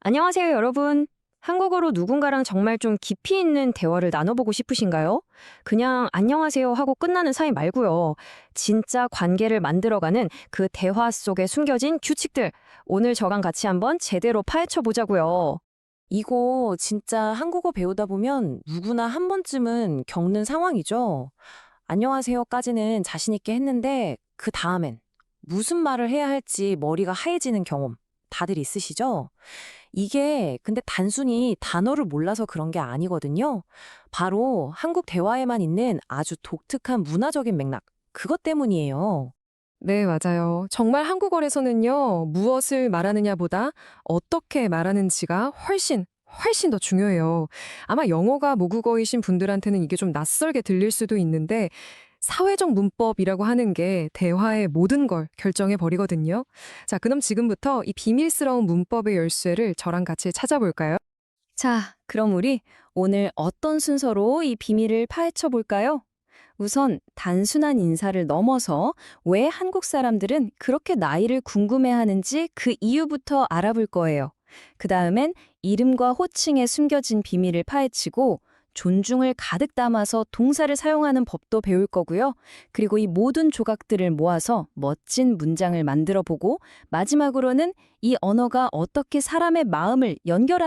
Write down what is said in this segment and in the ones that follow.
안녕하세요, 여러분. 한국어로 누군가랑 정말 좀 깊이 있는 대화를 나눠보고 싶으신가요? 그냥 안녕하세요 하고 끝나는 사이 말고요. 진짜 관계를 만들어가는 그 대화 속에 숨겨진 규칙들. 오늘 저랑 같이 한번 제대로 파헤쳐 보자고요. 이거 진짜 한국어 배우다 보면 누구나 한 번쯤은 겪는 상황이죠. 안녕하세요까지는 자신 있게 했는데 그 다음엔 무슨 말을 해야 할지 머리가 하얘지는 경험 다들 있으시죠? 이게 근데 단순히 단어를 몰라서 그런 게 아니거든요. 바로 한국 대화에만 있는 아주 독특한 문화적인 맥락, 그것 때문이에요. 네, 맞아요. 정말 한국어에서는요, 무엇을 말하느냐보다 어떻게 말하는지가 훨씬 더 중요해요. 아마 영어가 모국어이신 분들한테는 이게 좀 낯설게 들릴 수도 있는데, 사회적 문법이라고 하는 게 대화의 모든 걸 결정해 버리거든요. 자, 그럼 지금부터 이 비밀스러운 문법의 열쇠를 저랑 같이 찾아볼까요? 자, 그럼 우리 오늘 어떤 순서로 이 비밀을 파헤쳐 볼까요? 우선 단순한 인사를 넘어서 왜 한국 사람들은 그렇게 나이를 궁금해하는지 그 이유부터 알아볼 거예요. 그 다음엔 이름과 호칭에 숨겨진 비밀을 파헤치고 존중을 가득 담아서 동사를 사용하는 법도 배울 거고요. 그리고 이 모든 조각들을 모아서 멋진 문장을 만들어 보고 마지막으로는 이 언어가 어떻게 사람의 마음을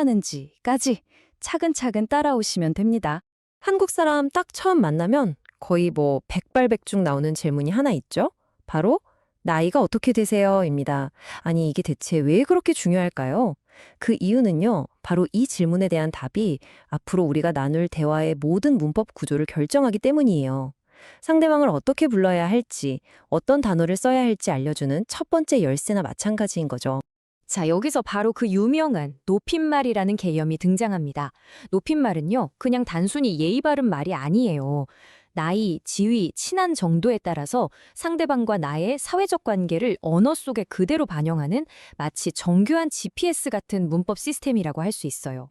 연결하는지까지 차근차근 따라오시면 됩니다. 한국 사람 딱 처음 만나면 거의 뭐 백발백중 나오는 질문이 하나 있죠? 바로 나이가 어떻게 되세요?입니다. 아니, 이게 대체 왜 그렇게 중요할까요? 그 이유는요, 바로 이 질문에 대한 답이 앞으로 우리가 나눌 대화의 모든 문법 구조를 결정하기 때문이에요. 상대방을 어떻게 불러야 할지, 어떤 단어를 써야 할지 알려주는 첫 번째 열쇠나 마찬가지인 거죠. 자, 여기서 바로 그 유명한 높임말이라는 개념이 등장합니다. 높임말은요, 그냥 단순히 예의 바른 말이 아니에요. 나이, 지위, 친한 정도에 따라서 상대방과 나의 사회적 관계를 언어 속에 그대로 반영하는 마치 정교한 GPS 같은 문법 시스템이라고 할 수 있어요.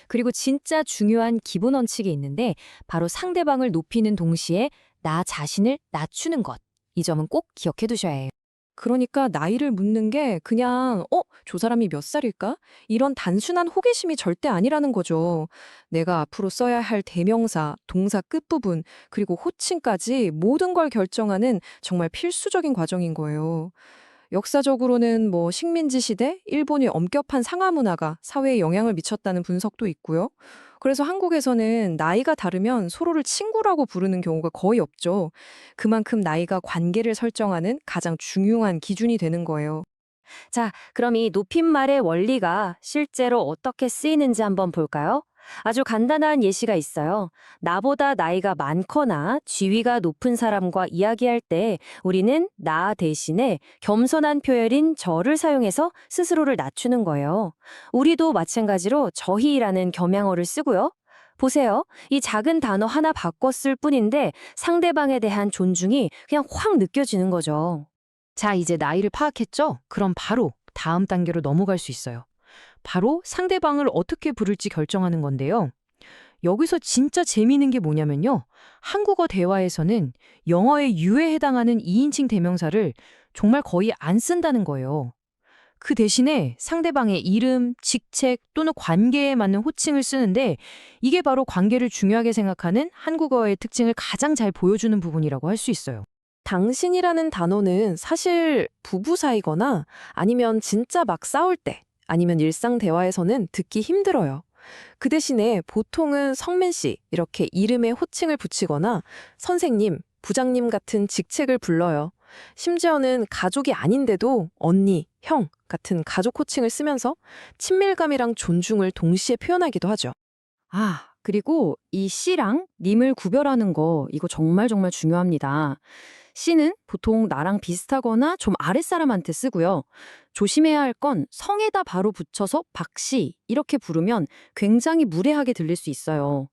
그리고 진짜 중요한 기본 원칙이 있는데 바로 상대방을 높이는 동시에 나 자신을 낮추는 것. 이 점은 꼭 기억해 두셔야 해요. 그러니까 나이를 묻는 게 그냥 저 사람이 몇 살일까? 이런 단순한 호기심이 절대 아니라는 거죠. 내가 앞으로 써야 할 대명사, 동사 끝부분, 그리고 호칭까지 모든 걸 결정하는 정말 필수적인 과정인 거예요. 역사적으로는 뭐 식민지 시대, 일본의 엄격한 상하 문화가 사회에 영향을 미쳤다는 분석도 있고요. 그래서 한국에서는 나이가 다르면 서로를 친구라고 부르는 경우가 거의 없죠. 그만큼 나이가 관계를 설정하는 가장 중요한 기준이 되는 거예요. 자, 그럼 이 높임말의 원리가 실제로 어떻게 쓰이는지 한번 볼까요? 아주 간단한 예시가 있어요. 나보다 나이가 많거나 지위가 높은 사람과 이야기할 때 우리는 나 대신에 겸손한 표현인 저를 사용해서 스스로를 낮추는 거예요. 우리도 마찬가지로 저희라는 겸양어를 쓰고요. 보세요. 이 작은 단어 하나 바꿨을 뿐인데 상대방에 대한 존중이 그냥 확 느껴지는 거죠. 자, 이제 나이를 파악했죠? 그럼 바로 다음 단계로 넘어갈 수 있어요. 바로 상대방을 어떻게 부를지 결정하는 건데요. 여기서 진짜 재미있는 게 뭐냐면요. 한국어 대화에서는 영어의 유에 해당하는 2인칭 대명사를 정말 거의 안 쓴다는 거예요. 그 대신에 상대방의 이름, 직책 또는 관계에 맞는 호칭을 쓰는데 이게 바로 관계를 중요하게 생각하는 한국어의 특징을 가장 잘 보여주는 부분이라고 할 수 있어요. 당신이라는 단어는 사실 부부 사이거나 아니면 진짜 막 싸울 때 아니면 일상 대화에서는 듣기 힘들어요. 그 대신에 보통은 성민 씨 이렇게 이름에 호칭을 붙이거나 선생님, 부장님 같은 직책을 불러요. 심지어는 가족이 아닌데도 언니, 형 같은 가족 호칭을 쓰면서 친밀감이랑 존중을 동시에 표현하기도 하죠. 아, 그리고 이 씨랑 님을 구별하는 거 이거 정말 정말 중요합니다. 씨는 보통 나랑 비슷하거나 좀 아랫사람한테 쓰고요. 조심해야 할 건 성에다 바로 붙여서 박씨 이렇게 부르면 굉장히 무례하게 들릴 수 있어요.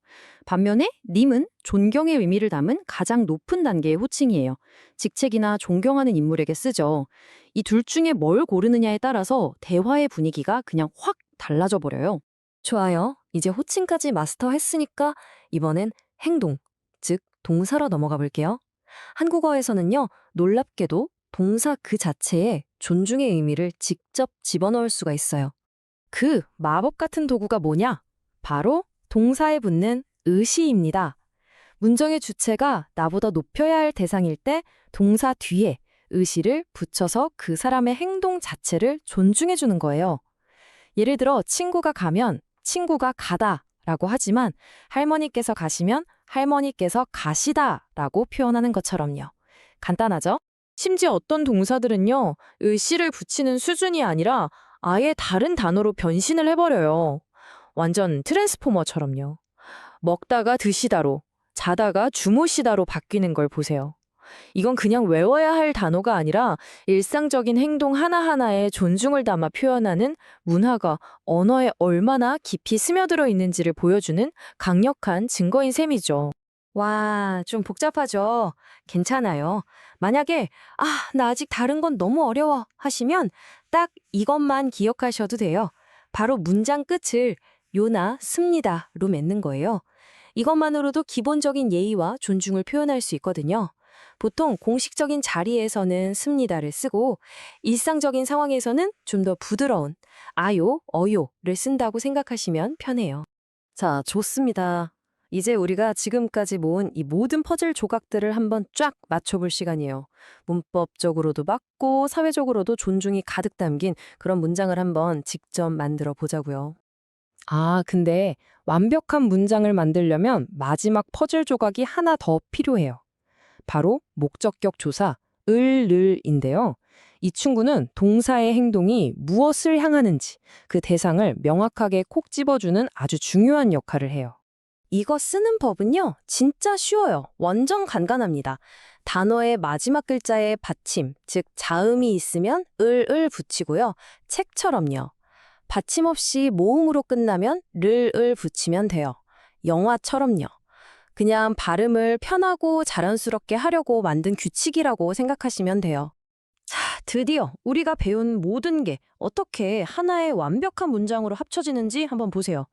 반면에 님은 존경의 의미를 담은 가장 높은 단계의 호칭이에요. 직책이나 존경하는 인물에게 쓰죠. 이 둘 중에 뭘 고르느냐에 따라서 대화의 분위기가 그냥 확 달라져 버려요. 좋아요. 이제 호칭까지 마스터했으니까 이번엔 행동, 즉 동사로 넘어가 볼게요. 한국어에서는요, 놀랍게도 동사 그 자체에 존중의 의미를 직접 집어넣을 수가 있어요. 그 마법 같은 도구가 뭐냐? 바로 동사에 붙는 의시입니다. 문장의 주체가 나보다 높여야 할 대상일 때 동사 뒤에 의시를 붙여서 그 사람의 행동 자체를 존중해 주는 거예요. 예를 들어 친구가 가면 친구가 가다 라고 하지만 할머니께서 가시면 할머니께서 가시다 라고 표현하는 것처럼요. 간단하죠? 심지어 어떤 동사들은요, 의시를 붙이는 수준이 아니라 아예 다른 단어로 변신을 해버려요. 완전 트랜스포머처럼요. 먹다가 드시다로, 자다가 주무시다로 바뀌는 걸 보세요. 이건 그냥 외워야 할 단어가 아니라 일상적인 행동 하나하나에 존중을 담아 표현하는 문화가 언어에 얼마나 깊이 스며들어 있는지를 보여주는 강력한 증거인 셈이죠. 와, 좀 복잡하죠? 괜찮아요. 만약에, 나 아직 다른 건 너무 어려워 하시면 딱 이것만 기억하셔도 돼요. 바로 문장 끝을 요나 습니다로 맺는 거예요. 이것만으로도 기본적인 예의와 존중을 표현할 수 있거든요. 보통 공식적인 자리에서는 습니다를 쓰고 일상적인 상황에서는 좀 더 부드러운 아요, 어요를 쓴다고 생각하시면 편해요. 자, 좋습니다. 이제 우리가 지금까지 모은 이 모든 퍼즐 조각들을 한번 쫙 맞춰볼 시간이에요. 문법적으로도 맞고 사회적으로도 존중이 가득 담긴 그런 문장을 한번 직접 만들어 보자고요. 근데 완벽한 문장을 만들려면 마지막 퍼즐 조각이 하나 더 필요해요. 바로 목적격 조사, 을을인데요. 이 친구는 동사의 행동이 무엇을 향하는지 그 대상을 명확하게 콕 집어주는 아주 중요한 역할을 해요. 이거 쓰는 법은요, 진짜 쉬워요. 완전 간단합니다. 단어의 마지막 글자에 받침, 즉 자음이 있으면 을을 붙이고요. 책처럼요. 받침 없이 모음으로 끝나면 를 붙이면 돼요. 영화처럼요. 그냥 발음을 편하고 자연스럽게 하려고 만든 규칙이라고 생각하시면 돼요. 자, 드디어 우리가 배운 모든 게 어떻게 하나의 완벽한 문장으로 합쳐지는지 한번 보세요.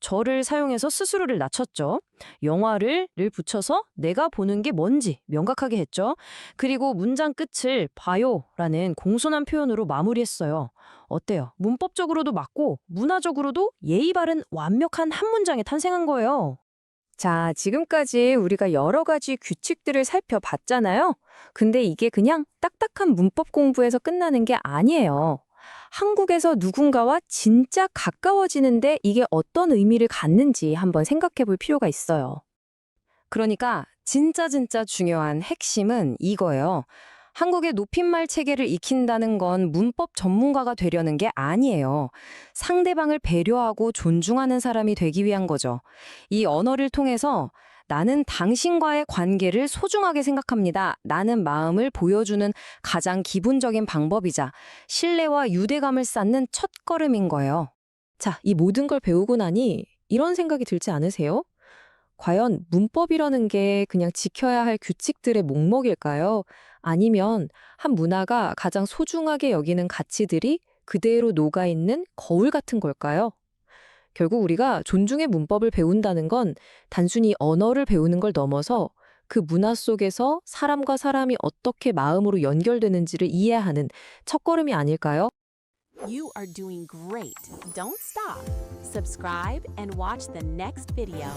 저를 사용해서 스스로를 낮췄죠. 영화를 붙여서 내가 보는 게 뭔지 명확하게 했죠. 그리고 문장 끝을 봐요라는 공손한 표현으로 마무리했어요. 어때요? 문법적으로도 맞고 문화적으로도 예의 바른 완벽한 한 문장이 탄생한 거예요. 자, 지금까지 우리가 여러 가지 규칙들을 살펴봤잖아요. 근데 이게 그냥 딱딱한 문법 공부에서 끝나는 게 아니에요. 한국에서 누군가와 진짜 가까워지는데 이게 어떤 의미를 갖는지 한번 생각해 볼 필요가 있어요. 그러니까 진짜 중요한 핵심은 이거예요. 한국의 높임말 체계를 익힌다는 건 문법 전문가가 되려는 게 아니에요. 상대방을 배려하고 존중하는 사람이 되기 위한 거죠. 이 언어를 통해서 나는 당신과의 관계를 소중하게 생각합니다. 라는 마음을 보여주는 가장 기본적인 방법이자 신뢰와 유대감을 쌓는 첫걸음인 거예요. 자, 이 모든 걸 배우고 나니 이런 생각이 들지 않으세요? 과연 문법이라는 게 그냥 지켜야 할 규칙들의 몽목일까요? 아니면 한 문화가 가장 소중하게 여기는 가치들이 그대로 녹아있는 거울 같은 걸까요? 결국 우리가 존중의 문법을 배운다는 건 단순히 언어를 배우는 걸 넘어서 그 문화 속에서 사람과 사람이 어떻게 마음으로 연결되는지를 이해하는 첫걸음이 아닐까요? You are doing great. Don't stop. Subscribe and watch the next video.